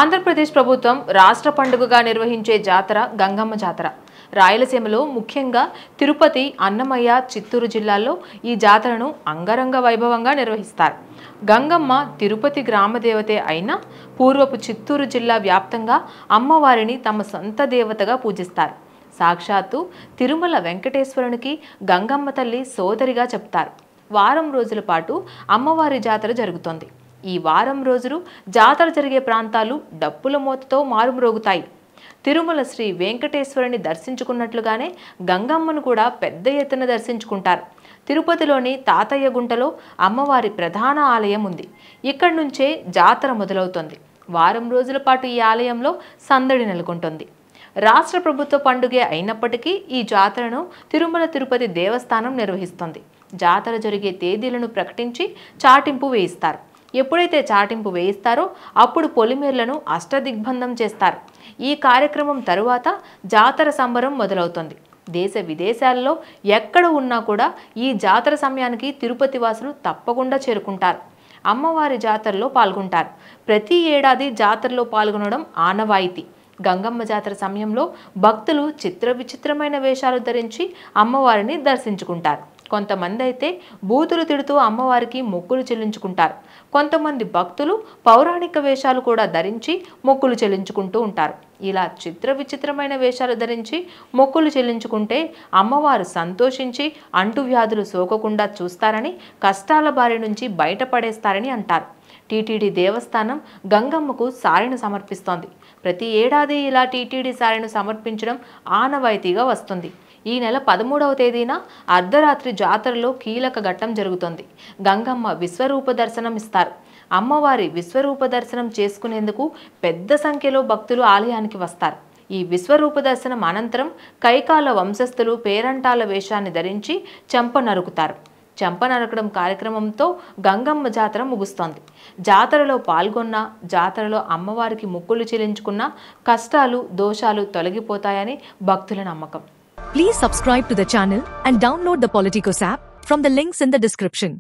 ఆంధ్రప్రదేశ్ ప్రభుత్వం రాష్ట్ర పండుగగా నిర్వహించే జాతర గంగమ్మ జాతర. రాయలసీమలో ముఖ్యంగా తిరుపతి, అన్నమయ్య, చిత్తూరు జిల్లాల్లో ఈ జాతరను అంగరంగ వైభవంగా నిర్వహిస్తారు. గంగమ్మ తిరుపతి గ్రామదేవతే అయినా పూర్వపు చిత్తూరు జిల్లా వ్యాప్తంగా అమ్మవారిని తమ సొంత దేవతగా పూజిస్తారు. సాక్షాత్తు తిరుమల వెంకటేశ్వరునికి గంగమ్మ తల్లి సోదరిగా చెప్తారు. వారం రోజుల పాటు అమ్మవారి జాతర జరుగుతోంది. ఈ వారం రోజులు జాతర జరిగే ప్రాంతాలు డప్పుల మోతతో మారుమ్రోగుతాయి. తిరుమల శ్రీ వెంకటేశ్వరుని దర్శించుకున్నట్లుగానే గంగమ్మను కూడా పెద్ద ఎత్తున దర్శించుకుంటారు. తిరుపతిలోని తాతయ్య గుంటలో అమ్మవారి ప్రధాన ఆలయం ఉంది. ఇక్కడి నుంచే జాతర మొదలవుతుంది. వారం రోజుల పాటు ఈ ఆలయంలో సందడి నెలకొంటుంది. రాష్ట్ర ప్రభుత్వ పండుగే అయినప్పటికీ ఈ జాతరను తిరుమల తిరుపతి దేవస్థానం నిర్వహిస్తుంది. జాతర జరిగే తేదీలను ప్రకటించి చాటింపు వేయిస్తారు. ఎప్పుడైతే చాటింపు వేయిస్తారో అప్పుడు పొలిమేర్లను అష్టదిగ్బంధం చేస్తారు. ఈ కార్యక్రమం తరువాత జాతర సంబరం మొదలవుతుంది. దేశ విదేశాల్లో ఎక్కడ ఉన్నా కూడా ఈ జాతర సమయానికి తిరుపతి వాసులు తప్పకుండా చేరుకుంటారు. అమ్మవారి జాతరలో పాల్గొంటారు. ప్రతి ఏడాది జాతరలో పాల్గొనడం ఆనవాయితీ. గంగమ్మ జాతర సమయంలో భక్తులు విచిత్రమైన వేషాలు ధరించి అమ్మవారిని దర్శించుకుంటారు. కొంతమంది అయితే బూతులు తిడుతూ అమ్మవారికి మొక్కులు చెల్లించుకుంటారు. కొంతమంది భక్తులు పౌరాణిక వేషాలు కూడా ధరించి మొక్కులు చెల్లించుకుంటూ ఉంటారు. ఇలా విచిత్రమైన వేషాలు ధరించి మొక్కులు చెల్లించుకుంటే అమ్మవారు సంతోషించి అంటువ్యాధులు సోకకుండా చూస్తారని, కష్టాల బారి నుంచి బయటపడేస్తారని అంటారు. టీటీడీ దేవస్థానం గంగమ్మకు సారెను సమర్పిస్తోంది. ప్రతి ఏడాది ఇలా టీటీడీ సారెను సమర్పించడం ఆనవాయితీగా వస్తుంది. ఈ నెల 13వ తేదీన అర్ధరాత్రి జాతరలో కీలక ఘట్టం జరుగుతుంది. గంగమ్మ విశ్వరూప దర్శనం ఇస్తారు. అమ్మవారి విశ్వరూప దర్శనం చేసుకునేందుకు పెద్ద సంఖ్యలో భక్తులు ఆలయానికి వస్తారు. ఈ విశ్వరూప దర్శనం అనంతరం కైకాల వంశస్థులు పేరంటాల వేషాన్ని ధరించి చెంప నరుకుతారు. చెంప నరకడం కార్యక్రమంతో గంగమ్మ జాతర ముగుస్తోంది. జాతరలో పాల్గొన్న, జాతరలో అమ్మవారికి మొక్కులు చెల్లించుకున్న కష్టాలు, దోషాలు తొలగిపోతాయని భక్తుల నమ్మకం. Please subscribe to the channel and download the Politicos app from the links in the description.